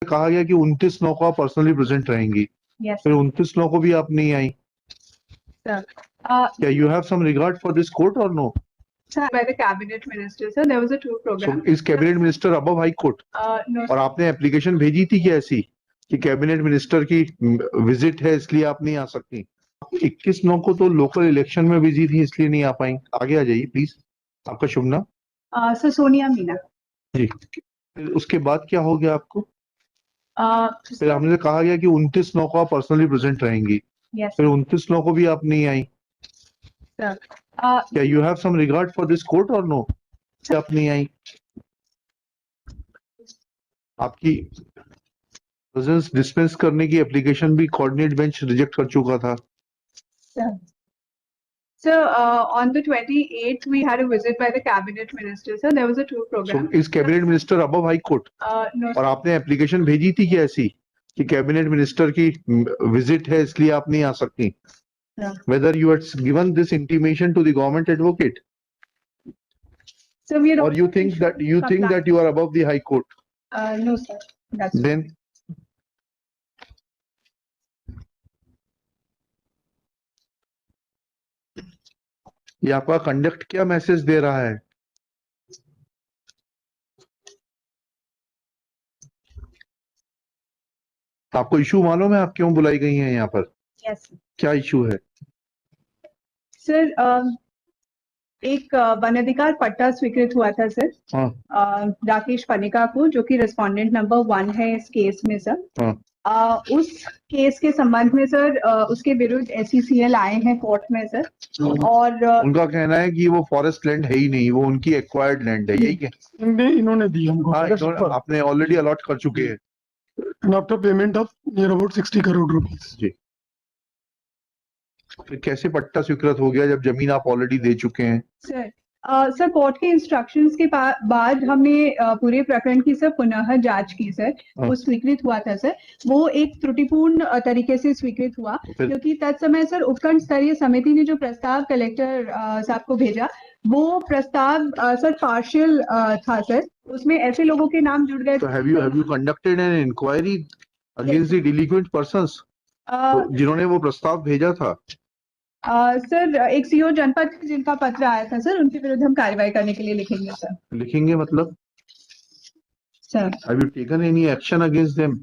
कहा गया कि 29/9 को आप पर्सनली प्रेजेंट रहेंगी। Yes. फिर 29/9 को भी आप नहीं आई। Sir. क्या you have some regard for this court or no? Sir, by the cabinet minister, sir, there was a tour so program. Is cabinet minister above high court? No, और आपने एप्लीकेशन भेजी थी क्या ऐसी कि कैबिनेट मिनिस्टर की visit है इसलिए आप नहीं आ सकती? 21/9 को तो लोकल इलेक्शन में बिजी थी इसलिए नहीं आ पाई। आगे आ जाइए प्लीज। आपका शुभ नाम? sir, Sonia Meena. जी। फिर उसके बाद क्या हो गया आपको? फिर Sir, हमने कहा गया कि 29/9 को आप पर्सनली प्रेजेंट रहेंगी। yes. फिर 29/9 को भी आप नहीं आई। Sir. क्या you have some regard for this court or no? आप नहीं आई। आपकी प्रेजेंस डिस्पेंस करने की एप्लीकेशन भी कोऑर्डिनेट बेंच रिजेक्ट कर चुका था। Sir. Sir, on the 28th, we had a visit by the cabinet minister. Sir, there was a tour so program. Is cabinet minister above high court? No, और आपने application भेजी थी क्या ऐसी कि कैबिनेट मिनिस्टर की विजिट है इसलिए आप नहीं आ सकती? No. Whether you had given this intimation to the government advocate, So we are. or you think that you are above the high court? No, sir. That's Then ये आपका conduct क्या message दे रहा है? आपको इशू मालूम है आप क्यों बुलाई गई हैं यहाँ पर? yes. क्या इशू है? सर, एक वन अधिकार पट्टा स्वीकृत हुआ था सर, हाँ राकेश पनिका को, जो कि रेस्पोंडेंट नंबर 1 है इस केस में सर। हाँ उस केस के संबंध में सर उसके विरुद्ध SECL आए हैं कोर्ट में सर, और उनका कहना है कि वो फॉरेस्ट लैंड है ही नहीं, वो उनकी एक्वायर्ड लैंड है, यही क्या? इन्होंने दी हमको। हाँ, आपने ऑलरेडी अलॉट कर चुके हैं after payment of near about 60 crore rupees. जी। फिर कैसे पट्टा स्वीकृत हो गया जब जमीन आप ऑलरेडी दे चुके हैं? सर कोर्ट के इंस्ट्रक्शंस के बाद हमने पूरे प्रकरण की सर पुनः जांच की सर। वो स्वीकृत हुआ था सर, वो एक त्रुटिपूर्ण तरीके से स्वीकृत हुआ, क्योंकि तत्समय सर उपखंड स्तरीय समिति ने जो प्रस्ताव कलेक्टर साहब को भेजा, वो प्रस्ताव सर पार्शियल था सर, उसमें ऐसे लोगों के नाम जुड़ गए। So have you conducted an inquiry against the delinquent persons जिन्होंने वो प्रस्ताव भेजा था? सर एक CO जनपद जिनका पत्र आया था सर, उनके विरुद्ध हम कार्रवाई करने के लिए लिखेंगे सर। लिखेंगे मतलब? Sir Have you taken any action against them?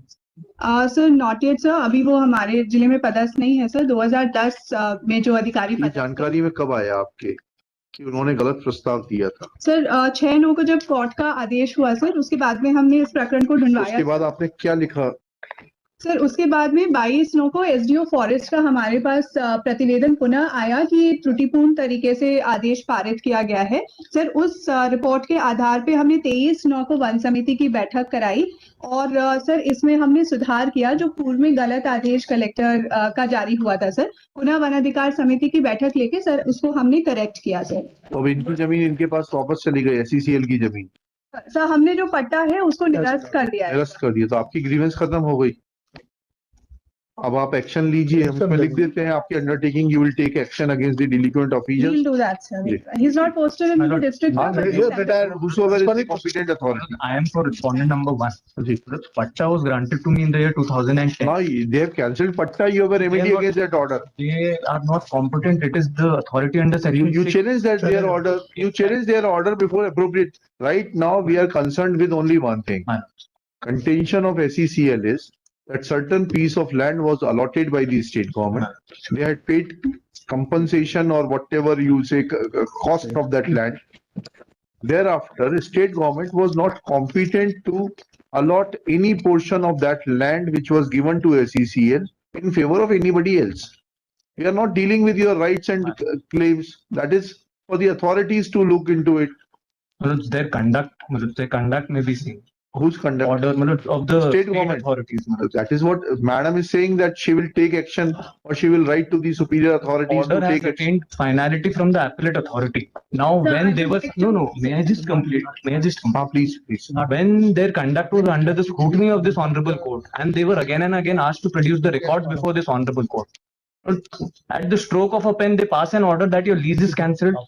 Sir not yet sir, अभी वो हमारे जिले में पदस्थ नहीं है सर। 2010 में जो अधिकारी ये जानकारी में कब आया आपके कि उन्होंने गलत प्रस्ताव दिया था? सर 6/9 को जब कोर्ट का आदेश हुआ सर, उसके बाद में हमने इस प्रकरण को ढूंढवाया। उसके बाद आपने क्या लिखा? सर उसके बाद में 22/9 को SDO फॉरेस्ट का हमारे पास प्रतिवेदन पुनः आया कि त्रुटिपूर्ण तरीके से आदेश पारित किया गया है सर। उस रिपोर्ट के आधार पे हमने 23/9 को वन समिति की बैठक कराई, और सर इसमें हमने सुधार किया जो पूर्व में गलत आदेश कलेक्टर का जारी हुआ था सर। पुनः वन अधिकार समिति की बैठक लेके सर उसको हमने करेक्ट किया सर। तो इनकी जमीन इनके पास वापस चली गई, SECL की जमीन? सर हमने जो पट्टा है उसको निरस्त कर दिया है। निरस्त कर दिया, तो आपकी ग्रीवेंस खत्म हो गई। अब आप एक्शन लीजिए, हम इसमें लिख देते हैं आपकी undertaking, you will take action against the delinquent officers. We'll do that, sir. He's not posted in the district. Whosoever is the competent authority. I am for respondent number 1. जी। The patta was granted to me in the year 2010. Now they have cancelled patta. You have a remedy against that order. They are not competent. It is the authority under section You 6. challenge that their order. You challenge their order before appropriate. Right now we are concerned with only one thing. Contention of SECL is that certain piece of land was allotted by the state government. They had paid compensation or whatever you say cost of that land. Thereafter, the state government was not competent to allot any portion of that land which was given to SECL in favor of anybody else. We are not dealing with your rights and claims. That is for the authorities to look into it. Their conduct may be seen. Whose conduct? Order of the State government authorities. That is what madam is saying, that she will take action or she will write to the superior authorities Order to has take action. attained finality from the appellate authority. Now, when they were may I just complete? Please. When their conduct was under the scrutiny of this honorable court, and they were again and again asked to produce the records before this honorable court, at the stroke of a pen, they pass an order that your lease is cancelled.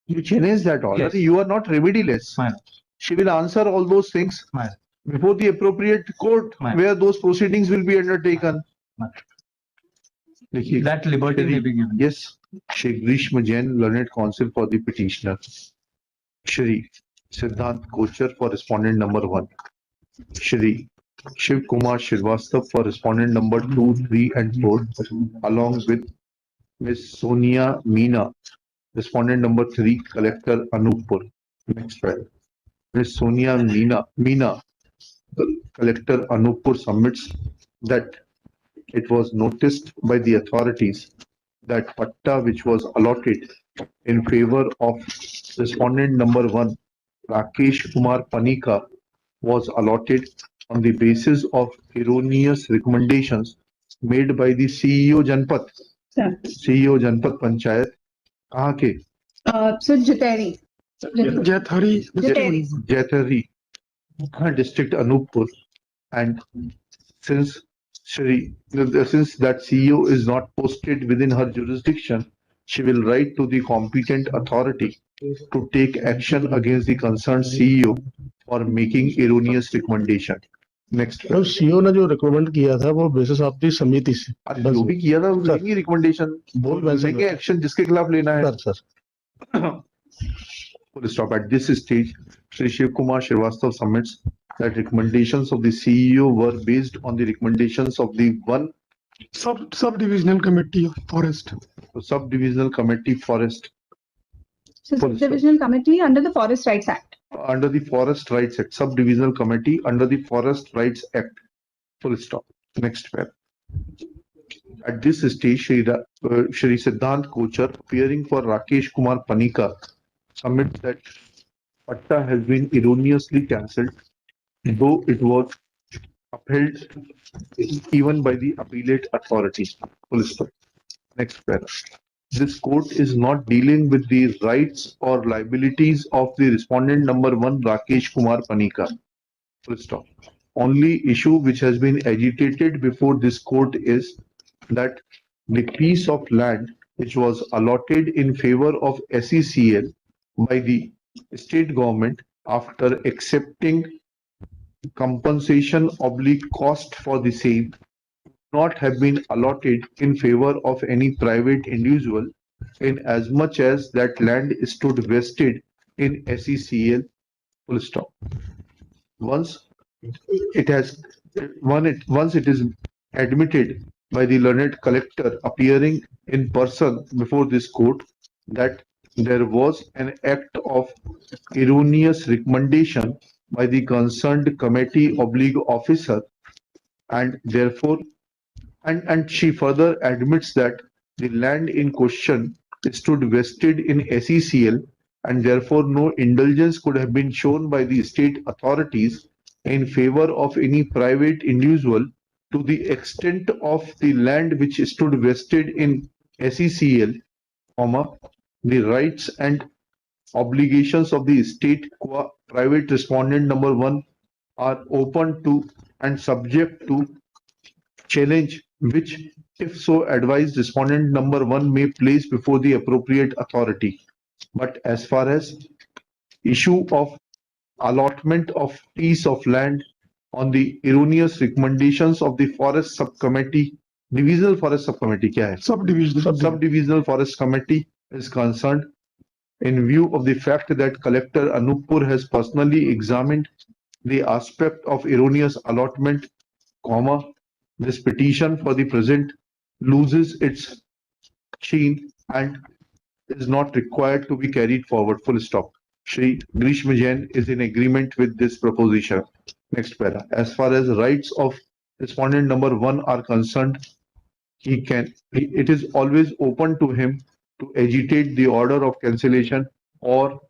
You challenge that order. Yes. You are not remediless. Fine. She will answer all those things. Fine. before the appropriate court Right. where those proceedings will be undertaken. देखिए, That liberty may be given. Yes, Shri Grishma Jain, learned counsel for the petitioner. Shri Siddhant Kochar for respondent number 1. Shri Shiv Kumar Srivastava for respondent number 2, 3 and 4, along with Ms. Sonia Meena, respondent number 3, Collector Anuppur. Next file. Ms. Sonia Meena, Collector Anuppur submits that it was noticed by the authorities that patta which was allotted in favor of respondent number 1, Rakesh Kumar Panika, was allotted on the basis of erroneous recommendations made by the CEO Janpat, Sir. CEO Janpat Panchayat, कहाँ के? Sir, Jateri. Jathari. Jateri. Jaithari, district Anuppur, and since that CEO is not posted within her jurisdiction, she will write to the competent authority to take action against the concerned CEO for making erroneous recommendation. Next. तो CO ने जो recommend किया था वो basis of the समिति से आज जो भी किया था वो सर। लेंगे रिकमेंडेशन, बोल वैसे लेंगे एक्शन जिसके खिलाफ लेना है. Sir Full stop. At this stage, Shri Shiv Kumar Srivastava submits that recommendations of the CEO were based on the recommendations of the one Sub-divisional committee of forest. sub-divisional committee forest So, Full stop. Divisional Committee under the Forest Rights Act. under the Forest Rights Act, sub-divisional committee under the Forest Rights Act. Full stop. Next pair. At this stage, Shri Siddhant Kochar, appearing for Rakesh Kumar Panika, submits that patta has been erroneously cancelled, though it was upheld even by the appellate authority. Full stop. Next pair. This court is not dealing with the rights or liabilities of the respondent number 1, Rakesh Kumar Panika. Full stop. Only issue which has been agitated before this court is that the piece of land which was allotted in favor of SECL by the state government after accepting compensation / cost for the same not have been allotted in favor of any private individual in as much as that land stood vested in SECL. Full stop. Once it is admitted by the learned collector appearing in person before this court that there was an act of erroneous recommendation by the concerned committee / officer, and therefore and she further admits that the land in question stood vested in SECL and therefore no indulgence could have been shown by the state authorities in favor of any private individual to the extent of the land which stood vested in SECL, the rights and obligations of the state private respondent number 1 are open to and subject to challenge, which if so advised respondent number 1 may place before the appropriate authority. But as far as issue of allotment of piece of land on the erroneous recommendations of the forest subcommittee, divisional forest subcommittee क्या है? Sub-divisional forest committee is concerned, in view of the fact that Collector Anuppur has personally examined the aspect of erroneous allotment, this petition for the present loses its sheen and is not required to be carried forward. Full stop. Shri Grishma Jain is in agreement with this proposition. Next para. As far as rights of respondent number 1 are concerned, it is always open to him to agitate the order of cancellation or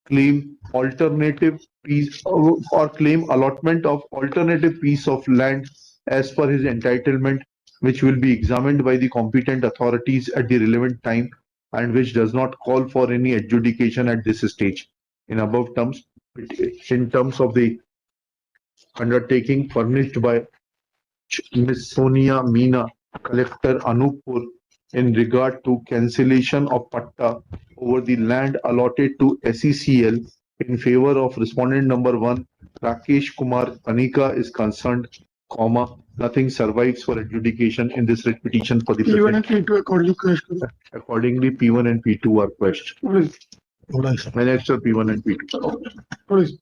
claim alternative piece or claim allotment of alternative piece of land as per his entitlement, which will be examined by the competent authorities at the relevant time and which does not call for any adjudication at this stage. In above terms, in terms of the undertaking furnished by Ms. Sonia Meena, Collector Anuppur, in regard to cancellation of patta over the land allotted to SECL in favor of respondent number 1, Rakesh Kumar Panika is concerned, comma, nothing survives for adjudication in this writ petition for the P1 and present. P2 accordingly questioned. Accordingly, P1 and P2 are questioned. Please, थोड़ा सा Minister P1 and P2. please.